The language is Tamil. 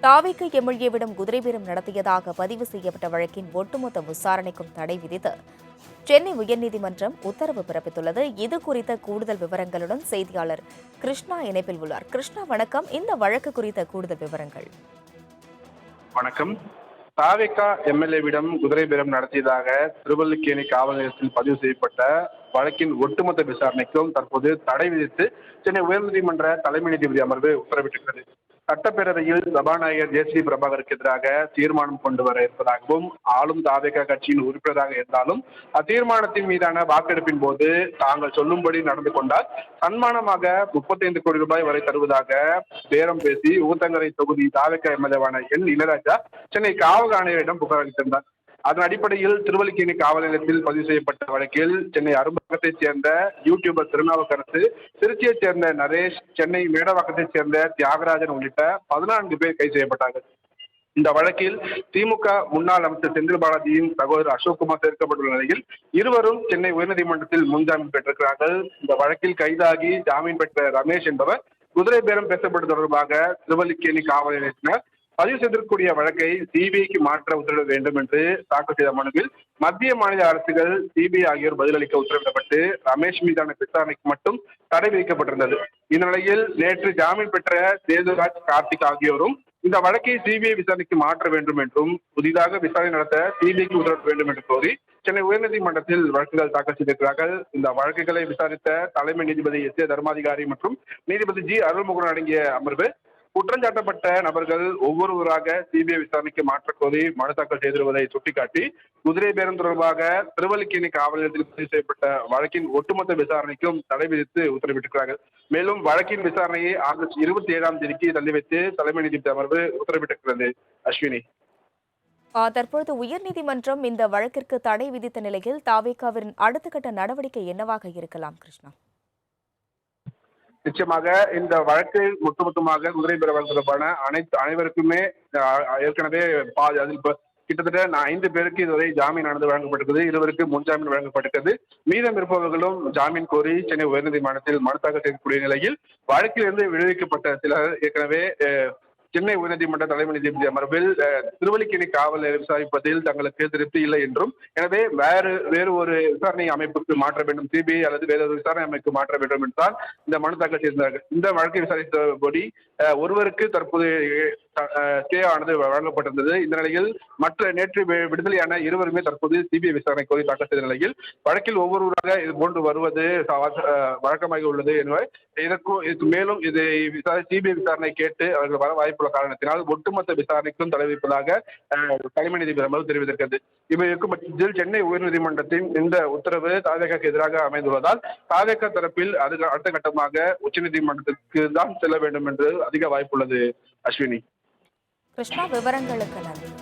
தாவேக்கு எம்எல்ஏவிடம் குதிரைபேரம் நடத்தியதாக பதிவு செய்யப்பட்ட வழக்கின் ஒட்டுமொத்த விசாரணைக்கும் தடை விதித்து சென்னை உயர்நீதிமன்றம் உத்தரவு பிறப்பித்துள்ளது. இது குறித்த கூடுதல் விவரங்களுடன் செய்தியாளர் கிருஷ்ணா இணைப்பில் உள்ளார். கிருஷ்ணா, வணக்கம். இந்த வழக்கு குறித்த கூடுதல் விவரங்கள். வணக்கம். தாவேகா எம்எல்ஏவிடம் குதிரை பேரம் நடத்தியதாக திருவல்லிக்கேணி காவல் நிலையத்தில் பதிவு செய்யப்பட்ட வழக்கின் ஒட்டுமொத்த விசாரணைக்கும் தற்போது தடை விதித்து சென்னை உயர்நீதிமன்ற தலைமை நீதிபதி அமர்வு உத்தரவிட்டிருக்கிறது. சட்டப்பேரவையில் சபாநாயகர் ஜே.சி. பிரபாகருக்கு எதிராக தீர்மானம் கொண்டு வர இருப்பதாகவும் ஆளும் தாவேகா கட்சியின் உறுப்பினராக இருந்தாலும் அத்தீர்மானத்தின் மீதான வாக்கெடுப்பின் போது தாங்கள் சொல்லும்படி நடந்து கொண்டால் சன்மானமாக 35 கோடி ரூபாய் வரை தருவதாக பேரம் பேசி ஊத்தங்கரை தொகுதி தாவேகா எம்எல்ஏவான இளையராஜா சென்னை காவல் ஆணையரிடம் புகார் அளித்திருந்தார். அதன் அடிப்படையில் திருவல்லிக்கேணி காவல் நிலையத்தில் பதிவு செய்யப்பட்ட வழக்கில் சென்னை அரும்பாக்கத்தைச் சேர்ந்த யூடியூபர் திருநாவுக்கரசு, திருச்சியைச் சேர்ந்த நரேஷ், சென்னை மேடவாக்கத்தைச் சேர்ந்த தியாகராஜன் உள்ளிட்ட 14 பேர் கைது செய்யப்பட்டார்கள். இந்த வழக்கில் திமுக முன்னாள் அமைச்சர் செந்தில் பாலாஜியின் சகோதரர் அசோக்குமார் சேர்க்கப்பட்டுள்ள நிலையில் இருவரும் சென்னை உயர்நீதிமன்றத்தில் முன்ஜாமீன் பெற்றிருக்கிறார்கள். இந்த வழக்கில் கைதாகி ஜாமீன் பெற்ற ரமேஷ் என்பவர் குதிரை பேரம் பேசப்பட்டது தொடர்பாக திருவல்லிக்கேணி காவல் நிலையத்தினர் பதிவு செய்திருக்கக்கூடிய வழக்கை சிபிஐக்கு மாற்ற உத்தரவிட வேண்டும் என்று தாக்கல் செய்த மனுவில் மத்திய மாநில அரசுகள் சிபிஐ ஆகியோர் பதிலளிக்க உத்தரவிடப்பட்டு ரமேஷ் மீதான விசாரணைக்கு மட்டும் தடை விதிக்கப்பட்டிருந்தது. இந்த நிலையில் நேற்று ஜாமீன் பெற்ற சேதுராஜ், கார்த்திக் ஆகியோரும் இந்த வழக்கை சிபிஐ விசாரணைக்கு மாற்ற வேண்டும் என்றும் புதிதாக விசாரணை நடத்த சிபிஐக்கு உத்தரவிட வேண்டும் என்று கோரி சென்னை உயர்நீதிமன்றத்தில் வழக்குகள் தாக்கல் செய்திருக்கிறார்கள். இந்த வழக்குகளை விசாரித்த தலைமை நீதிபதி எஸ்.ஏ. தர்மாதிகாரி மற்றும் நீதிபதி ஜி. அருள்முருகன் அடங்கிய அமர்வு குற்றஞ்சாட்டப்பட்ட நபர்கள் ஒவ்வொருவராக சிபிஐ விசாரணைக்கு மாற்ற கோரி மனு தாக்கல் செய்திருப்பதை சுட்டிக்காட்டி குதிரை பேரம் தொடர்பாக திருவல்லிக்கேணி காவல் நிலையத்தில் பதிவு செய்யப்பட்ட வழக்கின் ஒட்டுமொத்த விசாரணைக்கும் தடை விதித்து உத்தரவிட்டிருக்கிறார்கள். மேலும் வழக்கின் விசாரணையை ஆகஸ்ட் 27ஆம் தேதிக்கு தள்ளி வைத்து தலைமை நீதிபதி அமர்வு உத்தரவிட்டிருக்கிறது. அஸ்வினி, தற்பொழுது உயர்நீதிமன்றம் இந்த வழக்கிற்கு தடை விதித்த நிலையில் தாவேகாவின் அடுத்த கட்ட நடவடிக்கை என்னவாக இருக்கலாம்? கிருஷ்ணா, நிச்சயமாக இந்த வழக்கு ஒட்டுமொத்தமாக குதிரை பேரம் தொடர்பான அனைவருக்குமே ஏற்கனவே அதில் கிட்டத்தட்ட 5 பேருக்கு இதுவரை ஜாமீன் ஆனது வழங்கப்பட்டிருக்கிறது. இருவருக்கு முன்ஜாமீன் வழங்கப்பட்டிருக்கிறது. மீதம் இருப்பவர்களும் ஜாமீன் கோரி சென்னை உயர்நீதிமன்றத்தில் மனு தாக்கல் செய்யக்கூடிய நிலையில் வழக்கிலிருந்து விடுவிக்கப்பட்ட சிலர் ஏற்கனவே சென்னை உயர்நீதிமன்ற தலைமை நீதிபதி அமர்வில் திருவல்லிக்கேணி காவல் விசாரிப்பதில் தங்களுக்கு திருப்தி இல்லை என்றும், எனவே வேறு ஒரு விசாரணை அமைப்புக்கு மாற்ற வேண்டும், சிபிஐ அல்லது வேறு ஒரு விசாரணை அமைப்புக்கு மாற்ற வேண்டும் என்றால் இந்த மனு தாக்கல் செய்திருந்தார்கள். இந்த வழக்கை விசாரித்தபடி ஒருவருக்கு தற்போது ஸ்டே ஆனது வழங்கப்பட்டிருந்தது. இந்த நிலையில் நேற்று விடுதலையான இருவருமே தற்போது சிபிஐ விசாரணை கோரி தாக்கல் செய்த நிலையில் வழக்கில் ஒவ்வொருவராக இது போன்று வருவது வழக்கமாக உள்ளது என்பது இதற்கு மேலும் இது சிபிஐ விசாரணை கேட்டு அவர்கள் வர வாய்ப்புள்ள காரணத்தினால் ஒட்டுமொத்த விசாரணைக்கும் தடை விதிப்பதாக தலைமை நீதிபதி அமர்வு தெரிவித்திருக்கிறது. இவை இருக்கும் பட்சத்தில் சென்னை உயர்நீதிமன்றத்தின் இந்த உத்தரவு தாவேகாவுக்கு எதிராக அமைந்துள்ளதால் தாவேகா தரப்பில் அடுத்த கட்டமாக உச்சநீதிமன்றத்திற்கு தான் செல்ல வேண்டும் என்று அதிக வாய்ப்புள்ளது. அஸ்வினி, கிருஷ்ணா, விவரங்களுக்கு நன்றி.